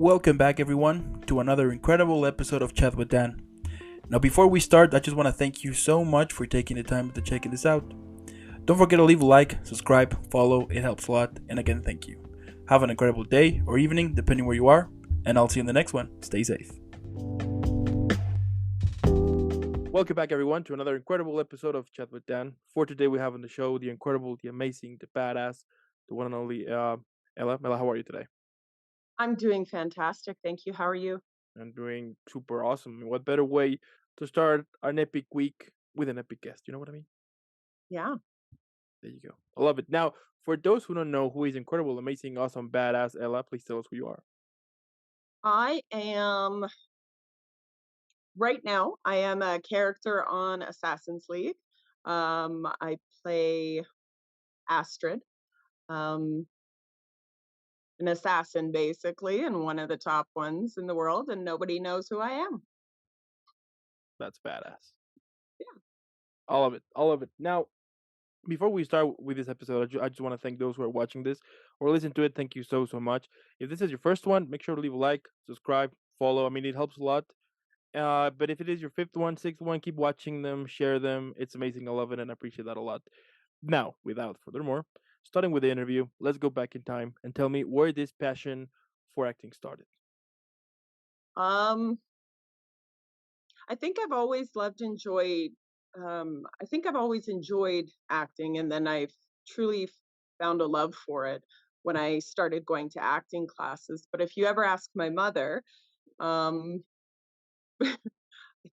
Welcome back, everyone, to another incredible episode of Chat with Dan. Now, before we start, I just want to thank you so much for taking the time to checking this out. Don't forget to leave a like, subscribe, follow, it helps a lot, and again, thank you. Have an incredible day or evening, depending where you are, and I'll see you in the next one. Stay safe. Welcome back, everyone, to another incredible episode of Chat with Dan. For today, we have on the show the incredible, the amazing, the badass, the one and only Ella. Ella, how are you today? I'm doing fantastic. Thank you. How are you? I'm doing super awesome. What better way to start an epic week with an epic guest? You know what I mean? Yeah. There you go. I love it. Now, for those who don't know who is incredible, amazing, awesome, badass Ella, please tell us who you are. I am right now, I am a character on Assassin's League. I play Astrid, um, an assassin basically, and one of the top ones in the world, and nobody knows who I am. That's badass. Yeah. All of it. All of it. Now, before we start with this episode, I just want to thank those who are watching this or listen to it. Thank you so, so much. If this is your first one, make sure to leave a like, subscribe, follow. I mean, it helps a lot. But if it is your fifth one, sixth one, keep watching them, share them. It's amazing. I love it and I appreciate that a lot. Now, without furthermore, starting with the interview, let's go back in time and tell me where this passion for acting started. Um, I think I've always I think I've always enjoyed acting, and then I've truly found a love for it when I started going to acting classes. But if you ever ask my mother, um, I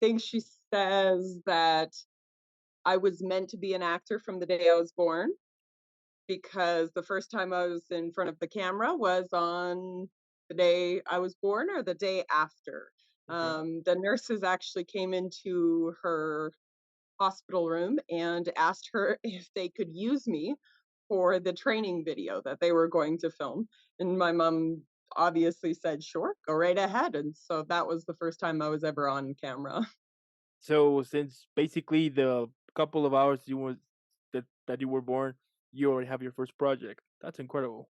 think she says that I was meant to be an actor from the day I was born because the first time I was in front of the camera was on the day I was born or the day after. Okay. The nurses actually came into her hospital room and asked her if they could use me for the training video that they were going to film. And my mom obviously said, sure, go right ahead. And so that was the first time I was ever on camera. So since basically the couple of hours you was that you were born, you already have your first project. That's incredible.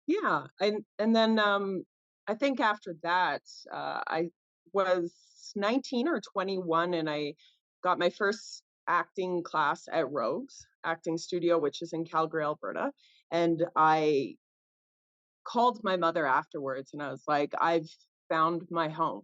Yeah, and then I think after that, I was 19 or 21, and I got my first acting class at Rogues Acting Studio, which is in Calgary, Alberta. And I called my mother afterwards, and I was like, "I've found my home."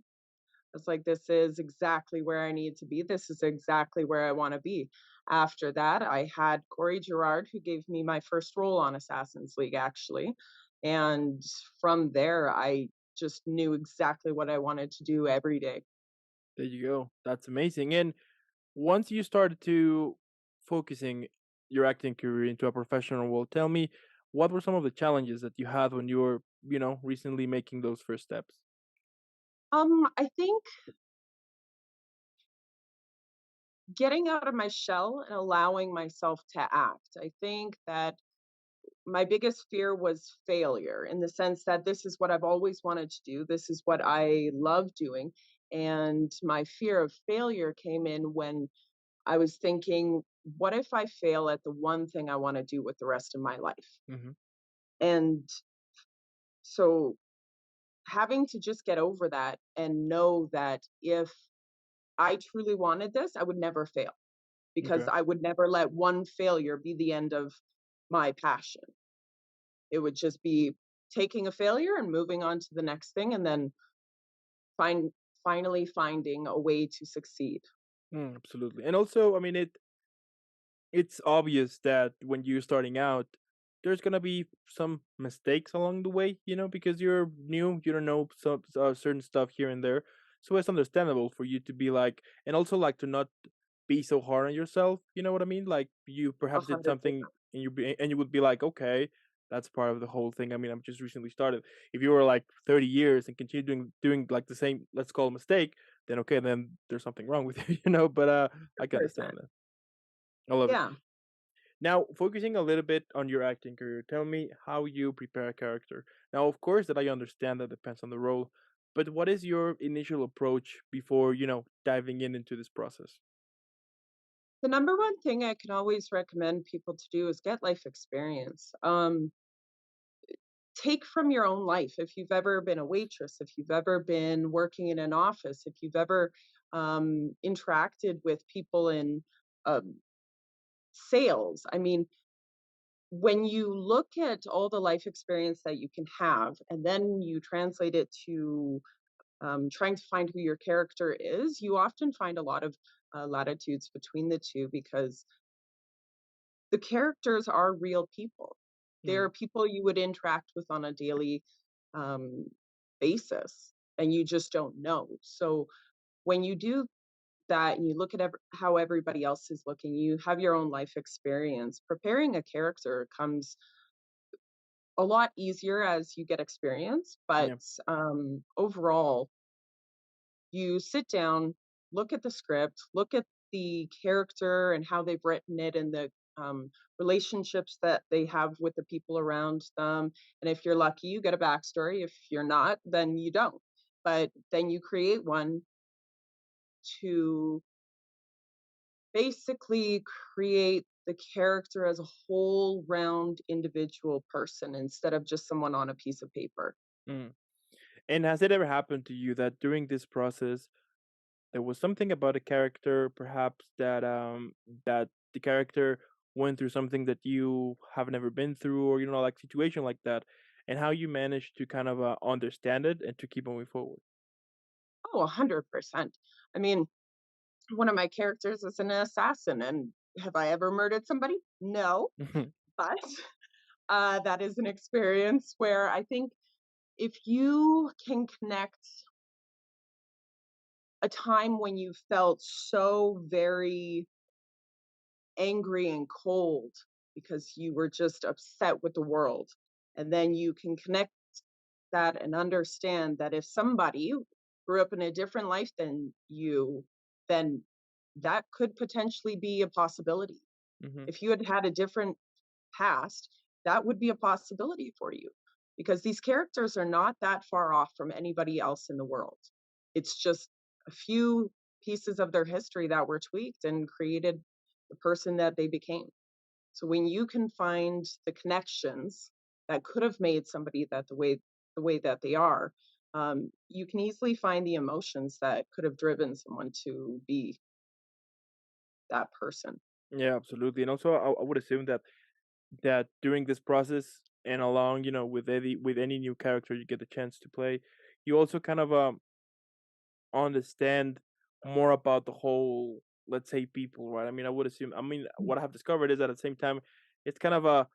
It's like, this is exactly where I need to be. This is exactly where I want to be. After that, I had Corey Gerard, who gave me my first role on Assassin's League, actually. And from there, I just knew exactly what I wanted to do every day. There you go. That's amazing. And once you started to focusing your acting career into a professional role, tell me what were some of the challenges that you had when you were, recently making those first steps? I think getting out of my shell and allowing myself to act. I think that my biggest fear was failure in the sense that this is what I've always wanted to do. This is what I love doing. And my fear of failure came in when I was thinking, what if I fail at the one thing I want to do with the rest of my life? Hmm. And so having to just get over that and know that if I truly wanted this, I would never fail because Okay. I would never let one failure be the end of my passion. It would just be taking a failure and moving on to the next thing and then find finally finding a way to succeed. Absolutely. And also, I mean, it's obvious that when you're starting out, there's gonna be some mistakes along the way, because you're new, you don't know some certain stuff here and there. So it's understandable for you to be like, and also like to not be so hard on yourself. You know what I mean? Like you A perhaps did hundred something percent. and you would be like, okay, that's part of the whole thing. I mean, I'm just recently started. If you were like 30 years and continue doing like the same, let's call it mistake, then okay, then there's something wrong with you, But I can understand 100%. that. I love it. Yeah. Now, focusing a little bit on your acting career, tell me how you prepare a character. Now, of course, that I understand that depends on the role, but what is your initial approach before, diving into this process? The number one thing I can always recommend people to do is get life experience. take from your own life. If you've ever been a waitress, if you've ever been working in an office, if you've ever interacted with people in um, sales, I mean, when you look at all the life experience that you can have and then you translate it to trying to find who your character is, you often find a lot of latitudes between the two because the characters are real people. Mm, They're people you would interact with on a daily um, basis, and you just don't know. So when you do that and you look at how everybody else is looking, you have your own life experience. Preparing a character comes a lot easier as you get experience, but yeah. overall, you sit down, look at the script, look at the character and how they've written it and the relationships that they have with the people around them. And if you're lucky, you get a backstory. If you're not, then you don't. But then you create one to basically create the character as a whole round individual person instead of just someone on a piece of paper. Mm. And has it ever happened to you that during this process there was something about a character, perhaps that the character went through something that you have never been through, or like situation like that, and how you managed to kind of understand it and to keep moving forward? Oh, 100%. I mean, one of my characters is an assassin, and have I ever murdered somebody? No, but that is an experience where I think if you can connect a time when you felt so very angry and cold because you were just upset with the world, and then you can connect that and understand that if somebody grew up in a different life than you, then that could potentially be a possibility. Hmm. If you had had a different past, that would be a possibility for you because these characters are not that far off from anybody else in the world. It's just a few pieces of their history that were tweaked and created the person that they became. So when you can find the connections that could have made somebody that the way that they are, you can easily find the emotions that could have driven someone to be that person. Yeah, absolutely. And also, I would assume that during this process and along, with any new character you get the chance to play, you also kind of understand more about the whole, let's say, people, right? I mean, I would assume. I mean, what I have discovered is that at the same time, it's kind of a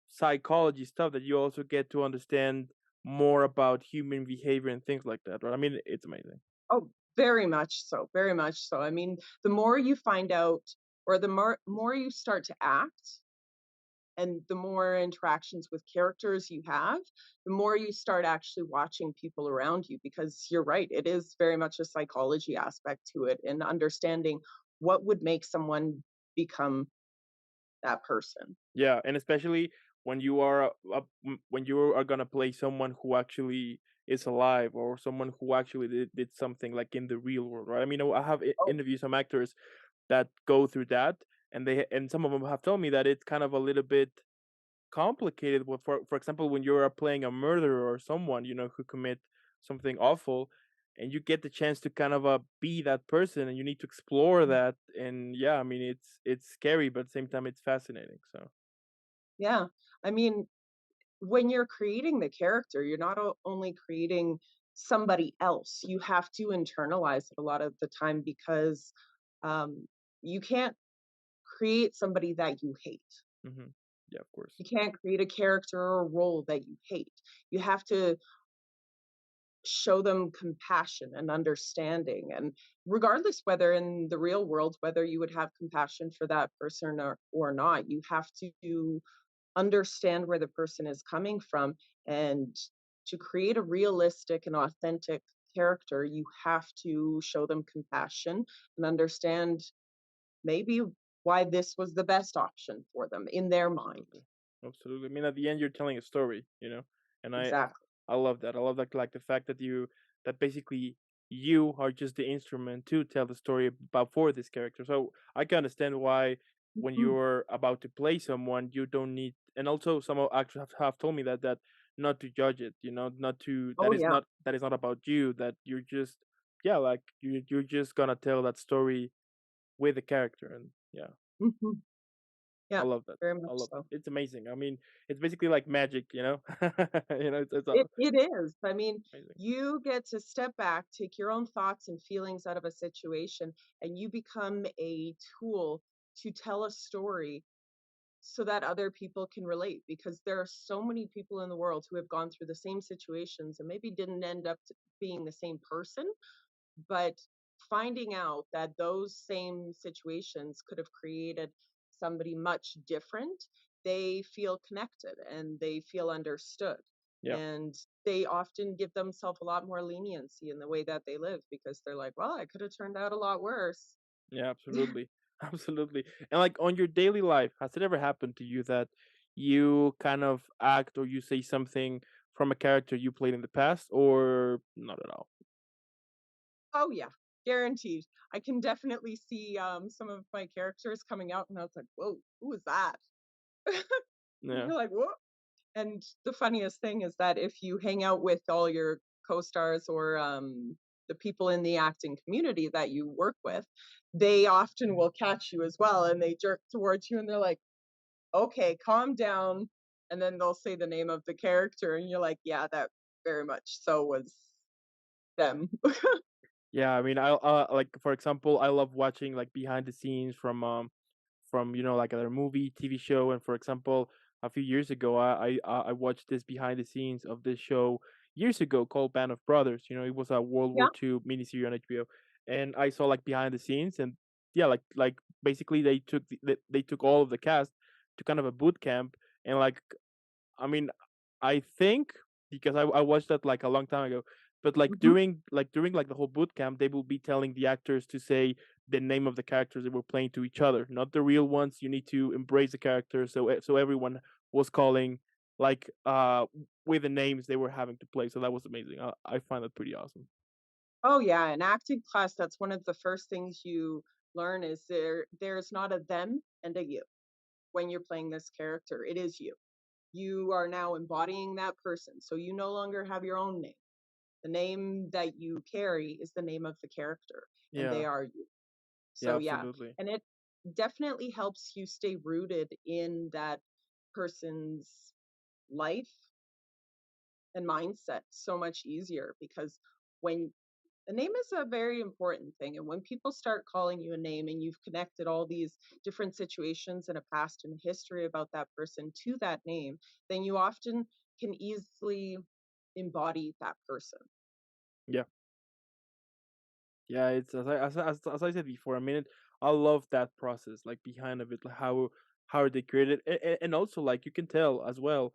psychology stuff that you also get to understand more about human behavior and things like that, right? I mean, it's amazing. Oh, very much so, very much so. I mean, the more you find out or the more you start to act and the more interactions with characters you have, the more you start actually watching people around you because you're right, it is very much a psychology aspect to it and understanding what would make someone become that person. Yeah, and especially when you are when you are gonna play someone who actually is alive, or someone who actually did something like in the real world, right? I mean, I have Oh, interviewed some actors that go through that, and some of them have told me that it's kind of a little bit complicated. For example, when you're playing a murderer or someone who commit something awful, and you get the chance to kind of be that person, and you need to explore that. And yeah, I mean, it's scary, but at the same time it's fascinating. So yeah. I mean, when you're creating the character, you're not only creating somebody else, you have to internalize it a lot of the time because um, you can't create somebody that you hate. hmm, yeah, of course. You can't create a character or a role that you hate. You have to show them compassion and understanding. And regardless whether in the real world, whether you would have compassion for that person or not, you have to understand where the person is coming from. And to create a realistic and authentic character, you have to show them compassion and understand maybe why this was the best option for them in their mind. Absolutely. Absolutely. I mean, at the end, you're telling a story. And Exactly. I love that. I love that, like the fact that basically you are just the instrument to tell the story about for this character. So I can understand why when Mhm. you're about to play someone, you don't need. And also, some actors have told me that not to judge it, not to Oh, yeah. that is not about you, that you're just yeah, like you're just gonna tell that story with the character. And yeah, Mhm. I Yeah, love that. very I much love that. so. It's amazing. I mean, it's basically like magic, it's It is. I mean, amazing. you get to step back, take your own thoughts and feelings out of a situation, and you become a tool to tell a story so that other people can relate, because there are so many people in the world who have gone through the same situations and maybe didn't end up being the same person, but finding out that those same situations could have created somebody much different, they feel connected and they feel understood. Yeah. And they often give themselves a lot more leniency in the way that they live, because they're like, well, I could have turned out a lot worse. Yeah, absolutely. Absolutely. And like on your daily life, has it ever happened to you that you kind of act or you say something from a character you played in the past, or not at all? Oh yeah, guaranteed. I can definitely see some of my characters coming out, and I was like, whoa, who was that? Yeah. You're like, whoa. And the funniest thing is that if you hang out with all your co-stars or the people in the acting community that you work with, they often will catch you as well, and they jerk towards you and they're like, okay, calm down. And then they'll say the name of the character, and you're like, yeah, that very much so was them. Yeah, I mean, I like for example, I love watching like behind the scenes from like a movie, TV show, and for example, a few years ago, I watched this behind the scenes of this show years ago called Band of Brothers. It was a World Yeah. War II miniseries on HBO, and I saw like behind the scenes, and yeah, like basically they took all of the cast to kind of a boot camp, and like I mean, I think because I watched that like a long time ago, but like Hmm. during like the whole boot camp, they will be telling the actors to say the name of the characters they were playing to each other, not the real ones. You need to embrace the characters, so everyone was calling like with the names they were having to play. So that was amazing. I find that pretty awesome. Oh yeah, in acting class, that's one of the first things you learn is there's not a them and a you when you're playing this character. It is you. You are now embodying that person. So you no longer have your own name. The name that you carry is the name of the character, and they Yeah, are you. yeah, So yeah, absolutely. and it definitely helps you stay rooted in that person's life and mindset so much easier, because when the name is a very important thing, and when people start calling you a name and you've connected all these different situations in a past and history about that person to that name, then you often can easily embody that person. Yeah. Yeah, it's as I said before. I mean, I love that process, like behind of it, like how they created, and also like you can tell as well,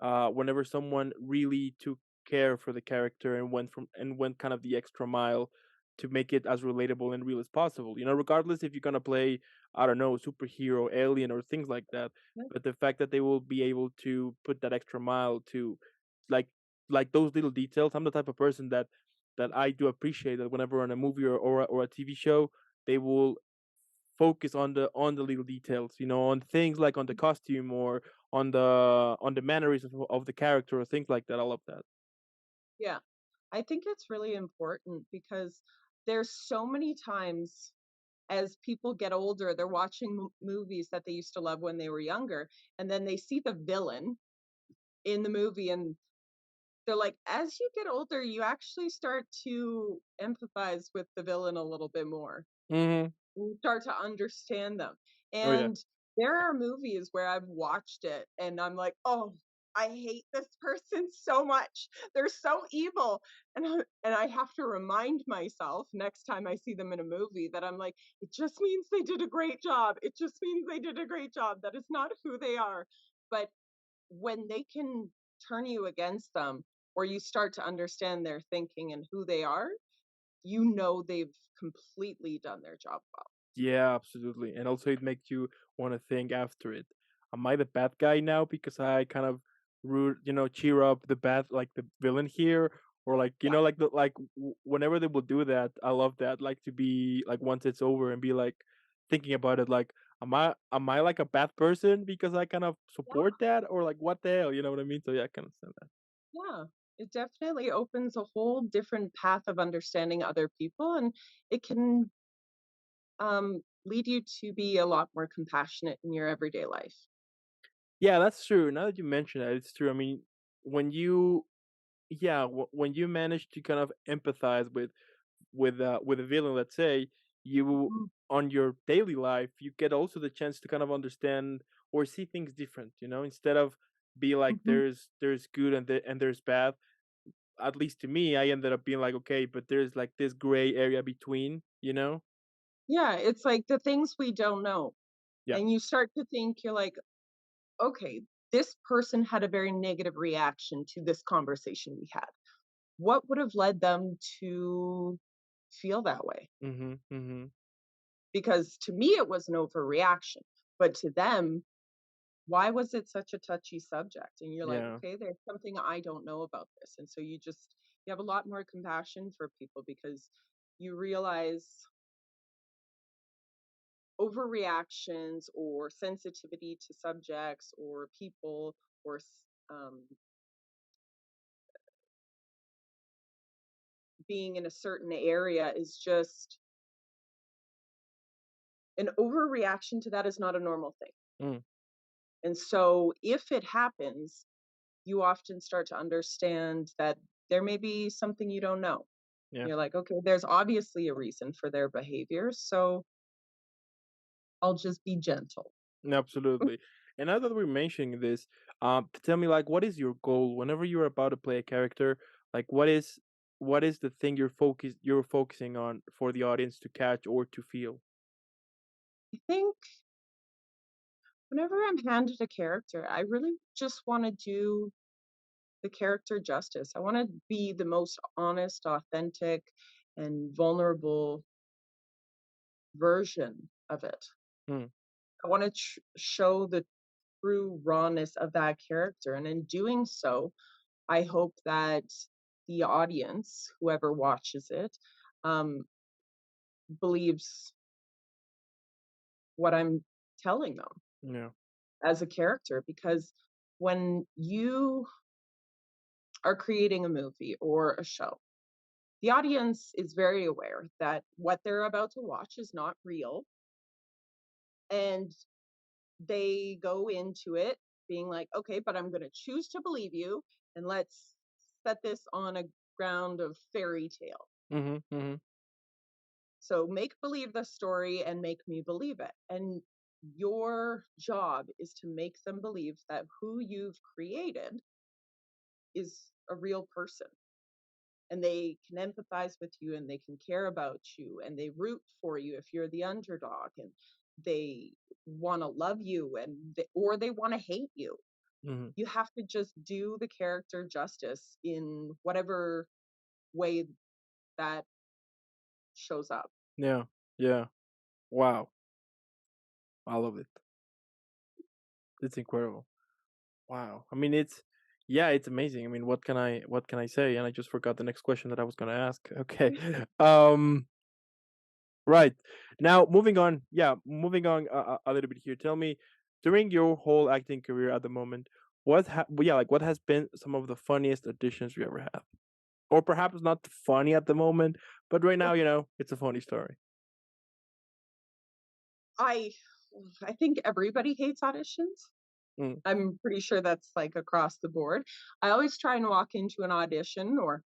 whenever someone really took care for the character and went kind of the extra mile to make it as relatable and real as possible. Regardless if you're gonna play, I don't know, superhero, alien, or things like that, Yeah. but the fact that they will be able to put that extra mile to, like, those little details. I'm the type of person that I do appreciate that whenever on a movie or a TV show, they will focus on the little details, on things like on the costume or on the mannerisms of the character or things like that. I love that. Yeah. I think it's really important because there's so many times as people get older, they're watching movies that they used to love when they were younger, and then they see the villain in the movie, and they're like, as you get older, you actually start to empathize with the villain a little bit more. Hmm. You start to understand them. Oh yeah. And there are movies where I've watched it and I'm like, oh, I hate this person so much. They're so evil. And I have to remind myself next time I see them in a movie that I'm like, it just means they did a great job. It just means they did a great job. That is not who they are. But when they can turn you against them, or you start to understand their thinking and who they are, you know they've completely done their job well. Yeah, absolutely. And also it makes you want to think after it. Am I the bad guy now because I kind of cheer up the bad, like the villain here, or like Yeah. like whenever they will do that, I love that. Like to be like once it's over and be like thinking about it, like am I like a bad person because I kind of Yeah. support that, or like what the hell, you know what I mean? So yeah, I can understand that. Yeah, it definitely opens a whole different path of understanding other people, and it can lead you to be a lot more compassionate in your everyday life. Yeah, that's true. Now that you mention that, it's true. I mean, when you yeah, when you manage to kind of empathize with a villain, let's say, you Mhm, on your daily life, you get also the chance to kind of understand or see things different, instead of be like mhm. there's good and there's bad. At least to me, I ended up being like, okay, but there's like this gray area between. Yeah, it's like the things we don't know. Yeah. And you start to think, you're like, okay, this person had a very negative reaction to this conversation we had. What would have led them to feel that way? Mhm. Mhm. Because to me, it was an overreaction. But to them, why was it such a touchy subject? And you're like, Yeah. okay, there's something I don't know about this. And so you have a lot more compassion for people because you realize overreactions or sensitivity to subjects or people or being in a certain area is just an overreaction to that is not a normal thing. Mm. And so if it happens, you often start to understand that there may be something you don't know. Yeah. You're like, okay, there's obviously a reason for their behavior. So I'll just be gentle. Absolutely. And now that we're mentioning this, tell me, like, what is your goal whenever you're about to play a character? Like, what is the thing you're focusing on for the audience to catch or to feel? I think whenever I'm handed a character, I really just want to do the character justice. I want to be the most honest, authentic, and vulnerable version of it. Mm. I want to show the true rawness of that character. And in doing so, I hope that the audience, whoever watches it, um, believes what I'm telling them Yeah. as a character. Because when you are creating a movie or a show, the audience is very aware that what they're about to watch is not real. And they go into it being like, okay, but I'm going to choose to believe you. And let's set this on a ground of fairy tale. Mhm. Mhm. So make believe the story and make me believe it. And your job is to make them believe that who you've created is a real person and they can empathize with you and they can care about you and they root for you if you're the underdog and they want to love you or they want to hate you. Mhm. You have to just do the character justice in whatever way that shows up. Yeah. Yeah. Wow. I love it. It's incredible. Wow. I mean, yeah, it's amazing. I mean, what can I say? And I just forgot the next question that I was gonna ask. Okay. Um. Right. Now, moving on. Yeah, moving on a little bit here. Tell me, during your whole acting career at the moment, what has been some of the funniest auditions you ever had? Or perhaps not funny at the moment, but right now, it's a funny story. I I think everybody hates auditions. Mm. I'm pretty sure that's like across the board. I always try and walk into an audition or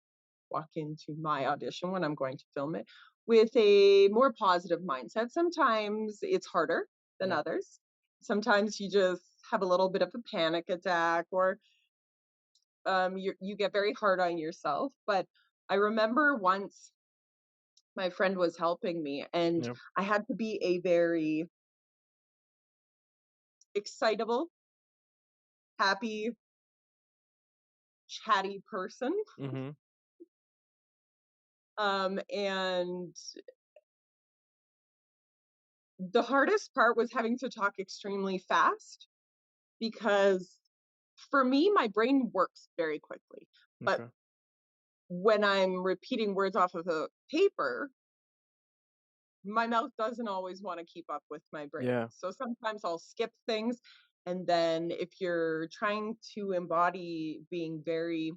walk into my audition when I'm going to film it with a more positive mindset. Sometimes it's harder than Yeah. others. Sometimes you just have a little bit of a panic attack or you get very hard on yourself. But I remember once my friend was helping me and Yeah. I had to be a very excitable, happy, chatty person. Mhm. And the hardest part was having to talk extremely fast because for me, my brain works very quickly. But Okay. when I'm repeating words off of a paper, my mouth doesn't always want to keep up with my brain. Yeah. So sometimes I'll skip things. And then if you're trying to embody being very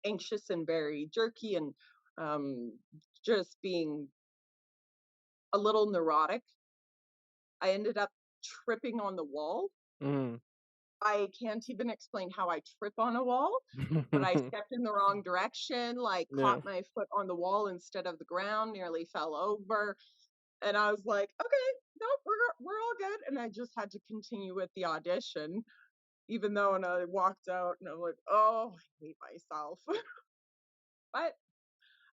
anxious and very jerky and um, just being a little neurotic, I ended up tripping on the wall. Mm. I can't even explain how I trip on a wall, but I stepped in the wrong direction, like Yeah. caught my foot on the wall instead of the ground, nearly fell over. And I was like, okay, nope, we're all good. And I just had to continue with the audition, even though, and I walked out and I'm like, oh, I hate myself. But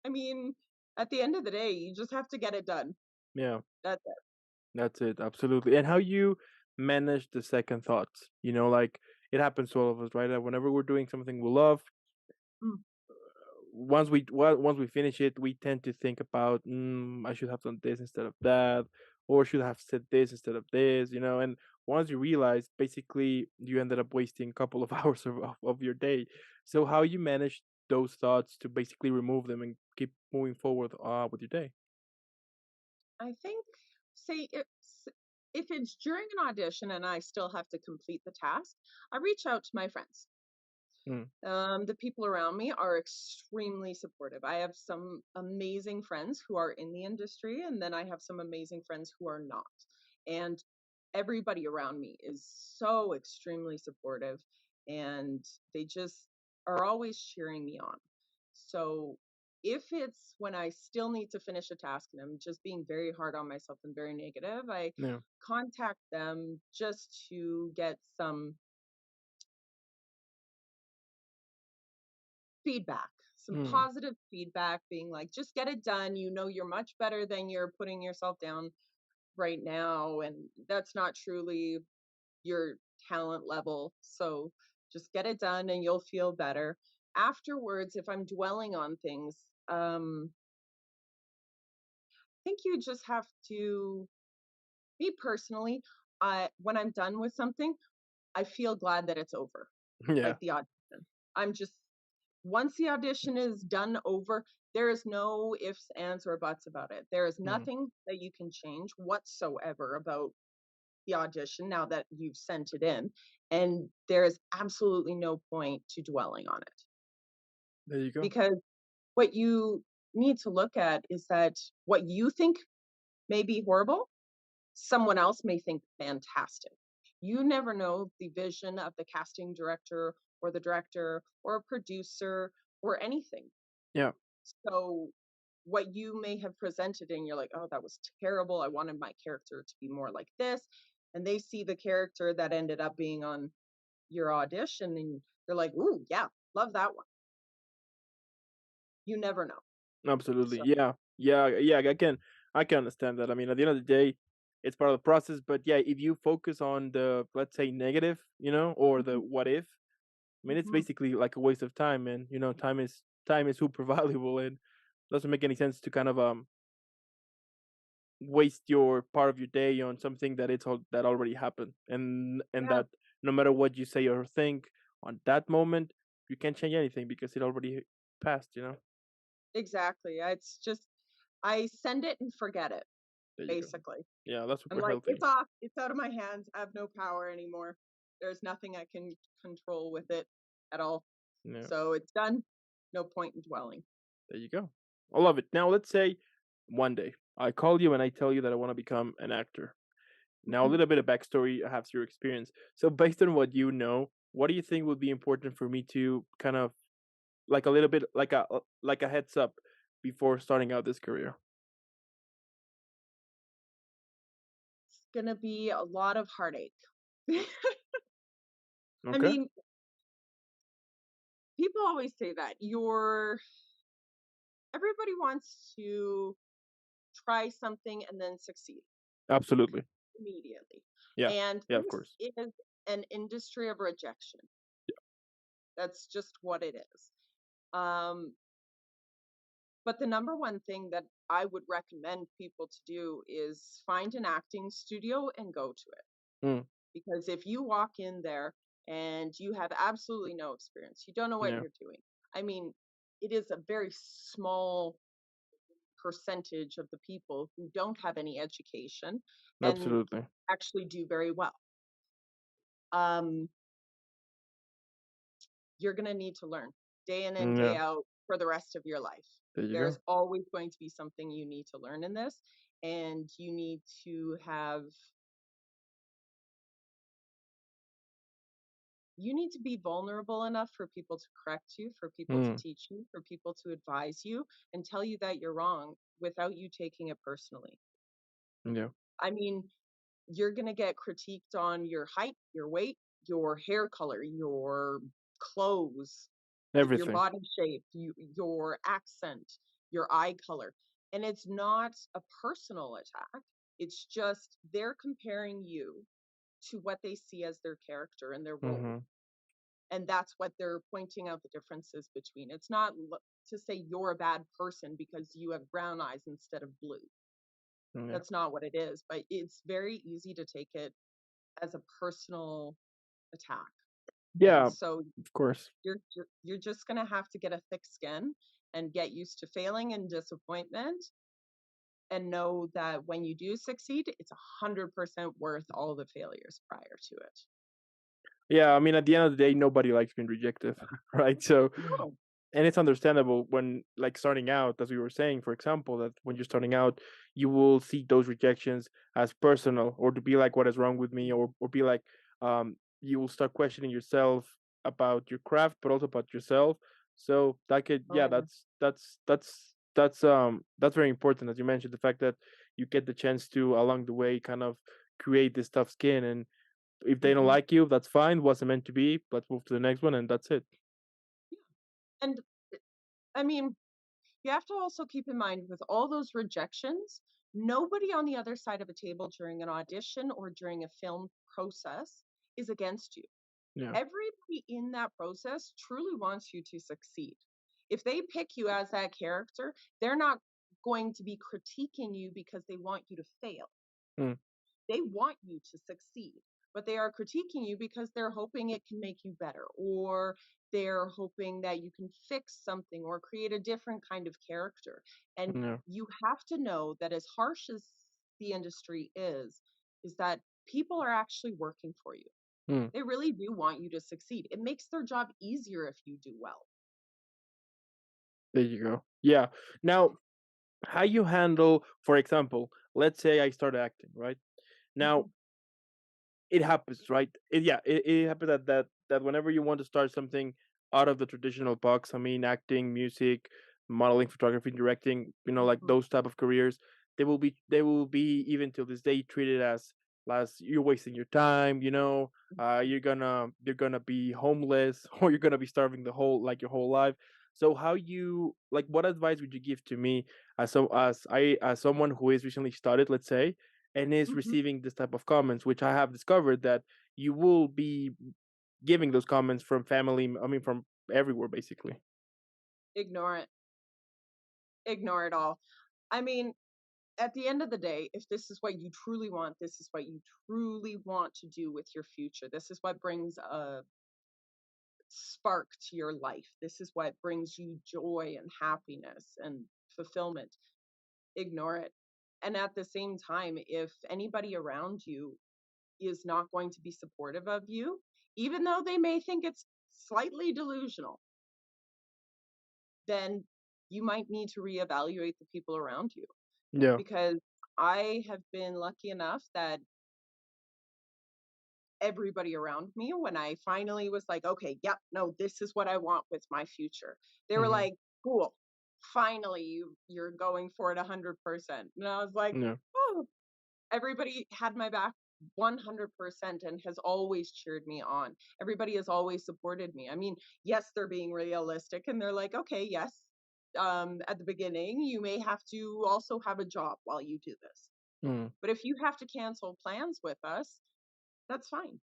I mean, at the end of the day, you just have to get it done. Yeah. That's it. That's it. Absolutely. And how you manage the second thoughts, like it happens to all of us, right? Whenever we're doing something we love, Mm. once we finish it, we tend to think about, I should have done this instead of that, or should have said this instead of this. And once you realize, basically, you ended up wasting a couple of hours of your day. So how you manage those thoughts to basically remove them and keep moving forward with your day? I think, say if it's during an audition and I still have to complete the task, I reach out to my friends. Mm, The people around me are extremely supportive. I have some amazing friends who are in the industry, and then I have some amazing friends who are not. And everybody around me is so extremely supportive, and they just are always cheering me on. So if it's when I still need to finish a task and I'm just being very hard on myself and very negative, I yeah. contact them just to get some Mm, positive feedback, being like, just get it done. You know, you're much better than you're putting yourself down right now. And that's not truly your talent level. So just get it done and you'll feel better. Afterwards, if I'm dwelling on things, I think you just have to, me personally, when I'm done with something, I feel glad that it's over, yeah. like the audition. I'm just once the audition is done over, there is no ifs, ands, or buts about it. There is Mm, nothing that you can change whatsoever about the audition now that you've sent it in. And there is absolutely no point to dwelling on it there you go. because what you need to look at is that what you think may be horrible, someone else may think fantastic. You never know the vision of the casting director or the director or a producer or anything. Yeah. So what you may have presented and you're like, "Oh, that was terrible. I wanted my character to be more like this." And they see the character that ended up being on your audition and they're like, "Ooh, yeah, love that one." You never know. Absolutely. So, Yeah. Yeah. Yeah. I can understand that. I mean, at the end of the day, it's part of the process. But yeah, if you focus on the, let's say, negative, or the mhm, what if, I mean, it's mhm. basically like a waste of time. And time is super valuable, and doesn't make any sense to kind of waste your part of your day on something that already happened, and Yeah, that no matter what you say or think on that moment, you can't change anything because it already passed. exactly. It's just I send it and forget it, There you go. basically. Yeah, that's I'm super like, healthy. it's off. It's out of my hands. I have no power anymore. There's nothing I can control with it at all. Yeah, So it's done. No point in dwelling. there you go. I love it. Now, let's say one day I call you and I tell you that I want to become an actor. Now, a Mhm. little bit of backstory, I have your experience. So, based on what you know, what do you think would be important for me to kind of like a little bit like a heads up before starting out this career? It's gonna be a lot of heartache. I Okay, mean, people always say that everybody wants to try something and then succeed absolutely. immediately. Yeah, And yeah, of this course. is an industry of rejection. That's just what it is. Um, but the number one thing that I would recommend people to do is find an acting studio and go to it. Mm, Because if you walk in there and you have absolutely no experience, you don't know what yeah, you're doing. I mean, it is a very small percentage of the people who don't have any education and absolutely. actually do very well. Um, you're going to need to learn. day in and day Yeah. out for the rest of your life. There you There's go. always going to be something you need to learn in this, and you need to be vulnerable enough for people to correct you, for people to Mm, teach you, for people to advise you and tell you that you're wrong without you taking it personally. yeah. I mean, you're going to get critiqued on your height, your weight, your hair color, your clothes, your Everything. body shape, your accent, your eye color. And it's not a personal attack. It's just they're comparing you to what they see as their character and their role. Mhm. And that's what they're pointing out the differences between. It's not to say you're a bad person because you have brown eyes instead of blue. Yeah. That's not what it is, but it's very easy to take it as a personal attack. And Yeah, so of course. you're just going to have to get a thick skin and get used to failing and disappointment and know that when you do succeed, it's 100% worth all the failures prior to it. Yeah, I mean, at the end of the day, nobody likes being rejected, right? So, No. and it's understandable when, like, starting out, as we were saying, for example, that when you're starting out, you will see those rejections as personal, or to be like, what is wrong with me, or be like, you will start questioning yourself about your craft, but also about yourself. So that could, Oh yeah, yeah. that's very important, as you mentioned, the fact that you get the chance to along the way kind of create this tough skin, and if they don't Hmm. like you, that's fine. Wasn't meant to be. Let's move to the next one, and that's it. And I mean, you have to also keep in mind with all those rejections, nobody on the other side of a table during an audition or during a film process is against you. Yeah. Everybody in that process truly wants you to succeed. If they pick you as that character, they're not going to be critiquing you because they want you to fail. Mm, They want you to succeed, but they are critiquing you because they're hoping it can make you better, or they're hoping that you can fix something or create a different kind of character. And yeah. you have to know that as harsh as the industry is that people are actually working for you. Mm, They really do want you to succeed. It makes their job easier if you do well. there you go. Yeah. Now, how you handle, for example, let's say I start acting, right? Now, Mhm, it happens, right? It happens that whenever you want to start something out of the traditional box, I mean, acting, music, modeling, photography, directing, like mhm, those type of careers, they will be even till this day treated as you're wasting your time. mhm, You're gonna be homeless or you're gonna be starving your whole life. So what advice would you give to me as someone who is recently started, let's say, and is mhm. receiving this type of comments, which I have discovered that you will be giving those comments from family, I mean, from everywhere, basically. Ignore it. Ignore it all. I mean, at the end of the day, if this is what you truly want, this is what you truly want to do with your future. This is what brings a spark to your life. This is what brings you joy and happiness and fulfillment. Ignore it. And at the same time, if anybody around you is not going to be supportive of you, even though they may think it's slightly delusional, then you might need to reevaluate the people around you. Yeah. Because I have been lucky enough that everybody around me, when I finally was like, okay, yep, no, this is what I want with my future, they were Hmm. like, cool, finally you're going for it 100%. And I was like, Yeah. oh, everybody had my back 100% and has always cheered me on. Everybody has always supported me. I mean, yes, they're being realistic and they're like, okay, yes, at the beginning, you may have to also have a job while you do this. Mm, But if you have to cancel plans with us, that's fine.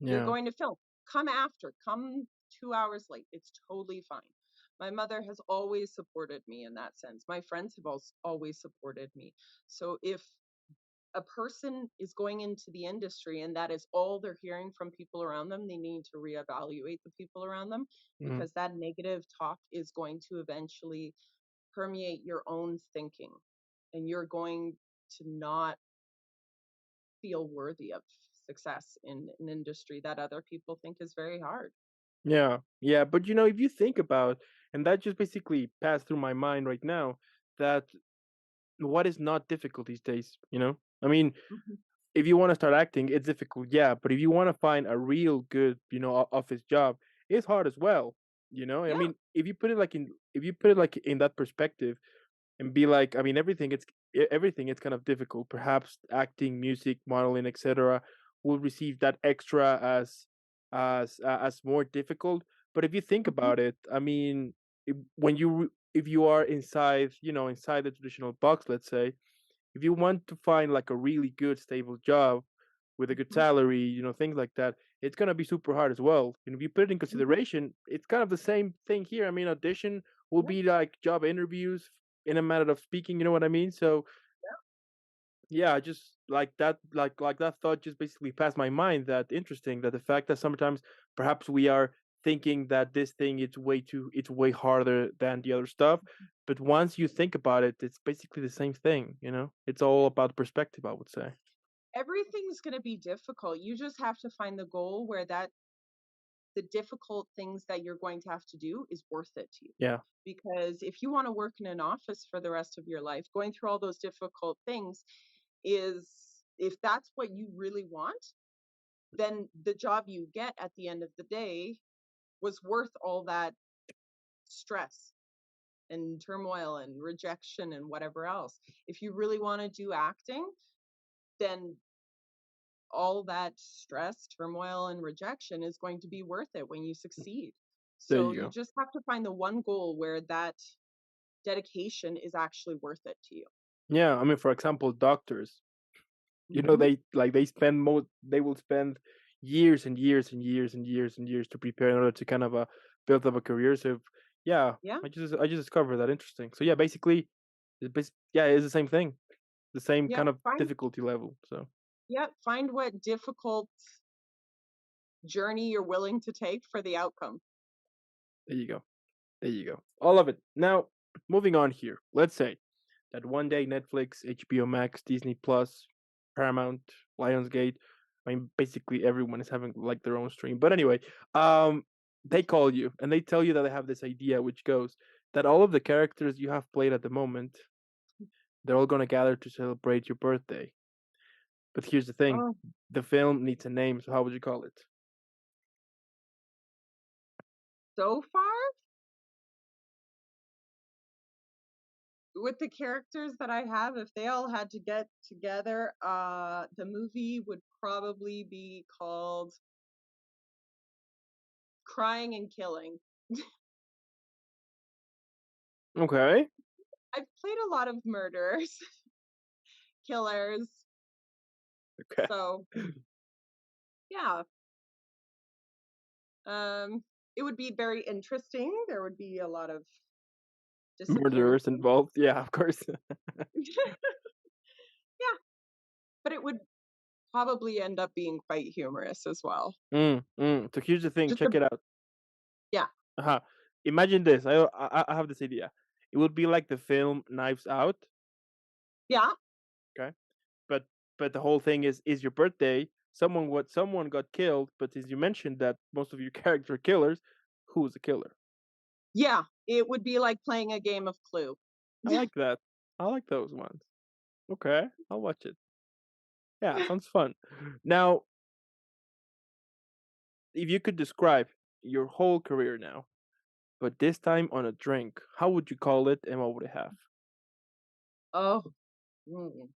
You're yeah. going to film. Come after, come 2 hours late. It's totally fine. My mother has always supported me in that sense. My friends have also always supported me. So if a person is going into the industry and that is all they're hearing from people around them, they need to reevaluate the people around them Mm, because that negative talk is going to eventually permeate your own thinking and you're going to not feel worthy of success in an industry that other people think is very hard. Yeah, yeah, but if you think about, and that just basically passed through my mind right now, that what is not difficult these days, I mean, Mhm. if you want to start acting, it's difficult, yeah, but if you want to find a real good, office job, it's hard as well. I Yeah. mean, if you put it like in that perspective, and be like, I mean, everything is kind of difficult. Perhaps acting, music, modeling, etc. will receive that extra as more difficult. But if you think Mhm. about it, I mean, if you are inside, inside the traditional box, let's say, if you want to find like a really good stable job with a good Mhm. salary, things like that, it's gonna be super hard as well. And if you put it in Mhm. consideration, it's kind of the same thing here. I mean, audition will Yeah. be like job interviews in a matter of speaking, you know what I mean? So yeah, I just like that, like that thought just basically passed my mind. That interesting that the fact that sometimes perhaps we are thinking that this thing it's way harder than the other stuff, but once you think about it, it's basically the same thing. It's all about perspective, I would say. Everything's going to be difficult. You just have to find the goal where that the difficult things that you're going to have to do is worth it to you. Yeah, Because if you want to work in an office for the rest of your life, going through all those difficult things is, if that's what you really want, then the job you get at the end of the day was worth all that stress and turmoil and rejection and whatever else. If you really want to do acting, then all that stress, turmoil, and rejection is going to be worth it when you succeed. there So you you go. just have to find the one goal where that dedication is actually worth it to you. Yeah, I mean, for example, doctors. Hmm. They will spend years and years and years and years and years to prepare in order to kind of build up a career. So yeah, Yeah, I just discovered that interesting. So yeah, basically, yeah, it's the same thing, the same yeah. kind of Find difficulty level. So yeah, find what difficult journey you're willing to take for the outcome. there you go, there you go, all of it. Now, moving on here. Let's say that one day Netflix, HBO Max, Disney Plus, Paramount, Lionsgate. I mean, basically everyone is having like their own stream. But anyway, they call you and they tell you that they have this idea, which goes that all of the characters you have played at the moment, they're all gonna gather to celebrate your birthday. But here's the thing: Oh, the film needs a name. So how would you call it? so far with the characters that I have, if they all had to get together, the movie would probably be called Crying and Killing. Okay. I've played a lot of murderers, killers, Okay. so yeah, um, it would be very interesting. There would be a lot of Murderers disappearances. involved. Yeah, of course. Yeah, but it would probably end up being quite humorous as well. So here's the thing. Just a Check it out. yeah, Uh-huh. Imagine this. I have this idea. It would be like the film Knives Out, yeah, okay? But the whole thing is your birthday. Someone got killed, but as you mentioned that most of your character are killers, who's the killer? yeah. It would be like playing a game of Clue. I like that. I like those ones. Okay, I'll watch it. Yeah, sounds fun. Now, if you could describe your whole career now, but this time on a drink, how would you call it and what would it have? Oh, mm.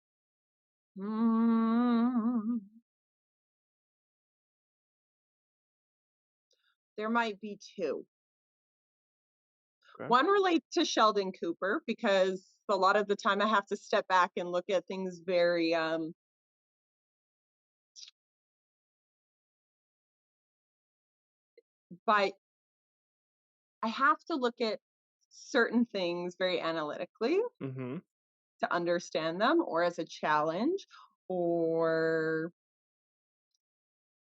Mm. There might be two. Okay. One relates to Sheldon Cooper because a lot of the time I have to step back and look at things very by I have to look at certain things very analytically Mm-hmm. to understand them or as a challenge or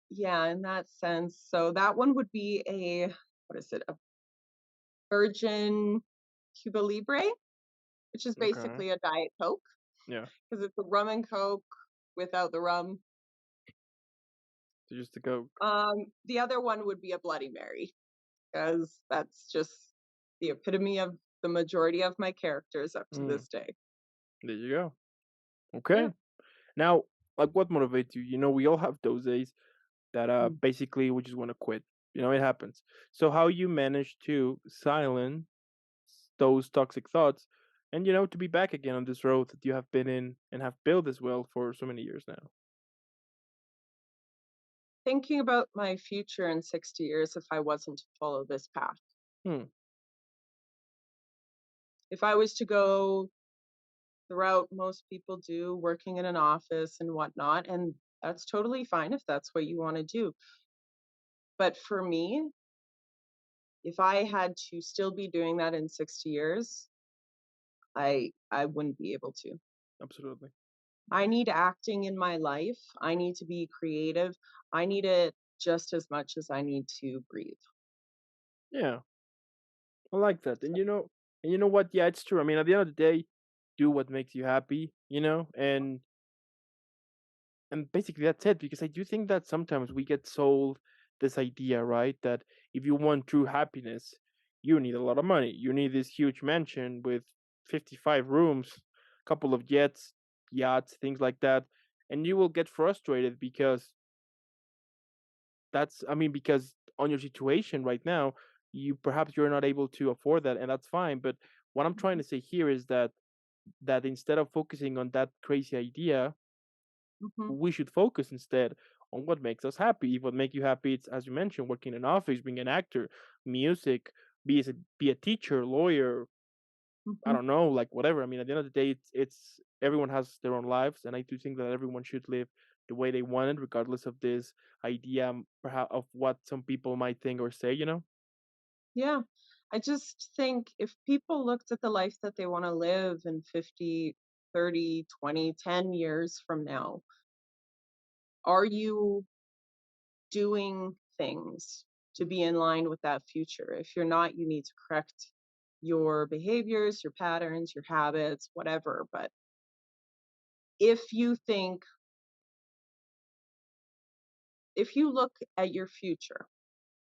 yeah, in that sense. So that one would be a what is it? A virgin Cuba Libre, which is Okay. basically a diet coke Yeah. because it's a rum and coke without the rum. just a Coke. The other one would be a Bloody Mary, because that's just the epitome of the majority of my characters up to Mm, this day. there you go. Yeah. Okay. Now, like, what motivates you? We all have those days that Mm. basically we just want to quit. It happens. So how you manage to silence those toxic thoughts and to be back again on this road that you have been in and have built as well for so many years now. Thinking about my future in 60 years if I wasn't to follow this path. Hmm. If I was to go the route most people do, working in an office and whatnot, and that's totally fine if that's what you want to do. But for me, if I had to still be doing that in 60 years, I wouldn't be able to. Absolutely. I need acting in my life. I need to be creative. I need it just as much as I need to breathe. Yeah, I like that. And So, you know what? Yeah, it's true. I mean, at the end of the day, do what makes you happy. And basically that's it, because I do think that sometimes we get sold this idea, right, that if you want true happiness, you need a lot of money. You need this huge mansion with 55 rooms, couple of jets, yachts, things like that. And you will get frustrated because because on your situation right now, you're not able to afford that, and that's fine. But what I'm trying mhm, to say here is that instead of focusing on that crazy idea, mhm, we should focus instead on what makes us happy. If what make you happy, it's, as you mentioned, working in an office, being an actor, music, be a teacher, lawyer. I mhm. don't know, like whatever. I mean, at the end of the day, it's everyone has their own lives, and I do think that everyone should live the way they want it, regardless of this idea, perhaps of what some people might think or say. Yeah. I just think if people looked at the life that they want to live in 50, 30, 20, 10 years from now, are you doing things to be in line with that future? If you're not, you need to correct your behaviors, your patterns, your habits, whatever. But if you think, if you look at your future,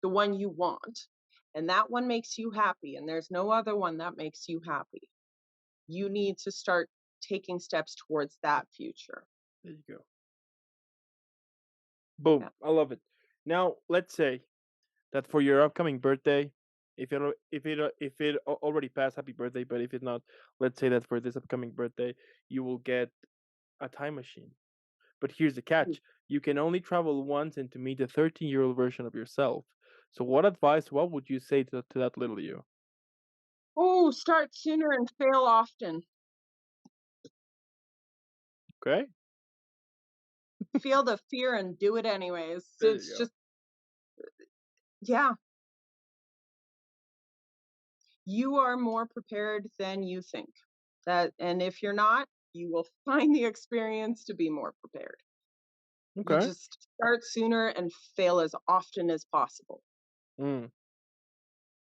the one you want, and that one makes you happy, and there's no other one that makes you happy, you need to start taking steps towards that future. There you go. Boom. Yeah. I love it. Now, let's say that for your upcoming birthday, if it already passed, happy birthday. But if it's not, let's say that for this upcoming birthday, you will get a time machine. But here's the catch: you can only travel once and to meet a 13-year-old version of yourself. So, what would you say to that little you? Oh, start sooner and fail often. Okay, Feel the fear and do it anyways. there you It's go. just, yeah, you are more prepared than you think. That, and if you're not, you will find the experience to be more prepared. You Okay, just start sooner and fail as often as possible. mm,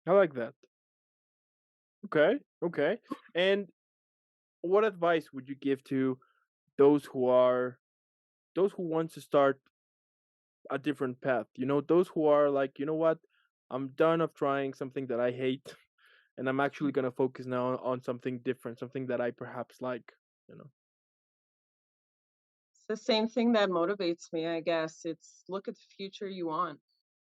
I like that. Okay, okay. And what advice would you give to those who are those who want to start a different path? Those who are like, you know what, I'm done of trying something that I hate, and I'm actually gonna focus now on something different, something that I perhaps like. You know. It's the same thing that motivates me, I guess. It's look at the future you want.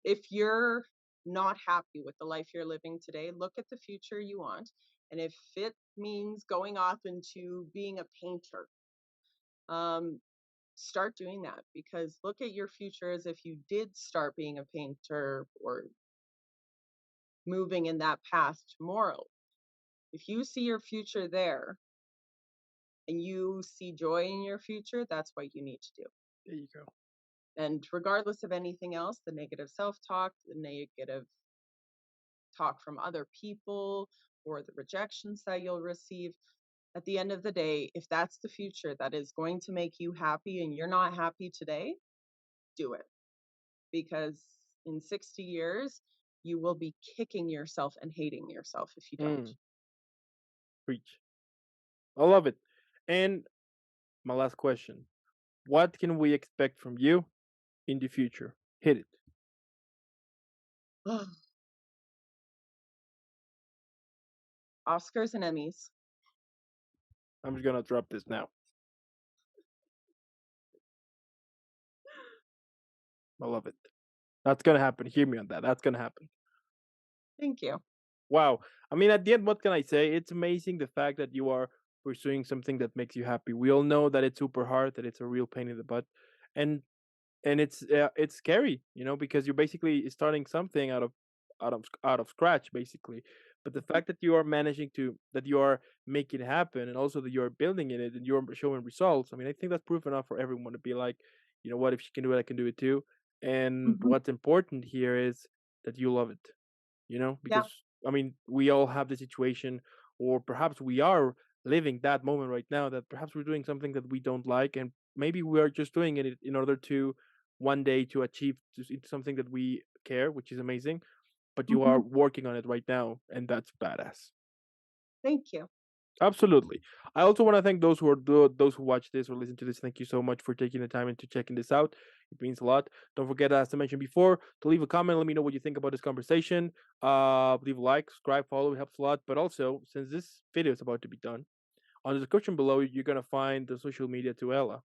If you're not happy with the life you're living today, look at the future you want. And if it means going off into being a painter, um, start doing that, because look at your future as if you did start being a painter or moving in that path tomorrow. If you see your future there and you see joy in your future, that's what you need to do. There you go. And regardless of anything else, the negative self talk, the negative talk from other people, or the rejections that you'll receive, at the end of the day, if that's the future that is going to make you happy and you're not happy today, do it. Because in 60 years, you will be kicking yourself and hating yourself if you don't. Mm, preach. I love it. And my last question: what can we expect from you in the future? Hit it. Oscars and Emmys. I'm just gonna drop this now. I love it. That's gonna happen. Hear me on that. That's gonna happen. Thank you. Wow. I mean, at the end, what can I say? It's amazing the fact that you are pursuing something that makes you happy. We all know that it's super hard, that it's a real pain in the butt, and it's scary, because you're basically starting something out of scratch, basically. But the fact that you are managing to that you are making it happen, and also that you are building in it, and you're showing results. I mean, I think that's proof enough for everyone to be like, you know what, if she can do it, I can do it too. And Mhm. what's important here is that you love it, Yeah, because I mean, we all have the situation, or perhaps we are living that moment right now, that perhaps we're doing something that we don't like, and maybe we are just doing it in order to one day to achieve something that we care, which is amazing. But you are mhm. working on it right now, and that's badass. Thank you. Absolutely. I also want to thank those who watch this or listen to this. Thank you so much for taking the time and to checking this out. It means a lot. Don't forget, as I mentioned before, to leave a comment. Let me know what you think about this conversation. Leave a like, subscribe, follow. It helps a lot. But also, since this video is about to be done, on the description below, you're gonna find the social media to Ella.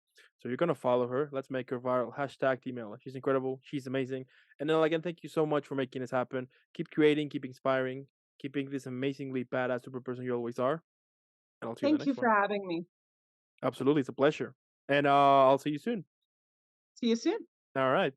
So you're gonna follow her. Let's make her viral. Hashtag Team Ella. She's incredible. She's amazing. And then again, thank you so much for making this happen. Keep creating, keep inspiring, keeping this amazingly badass super person you always are. And I'll see you in the Thank you next for one. having me. Absolutely, it's a pleasure. And I'll see you soon. See you soon. All right.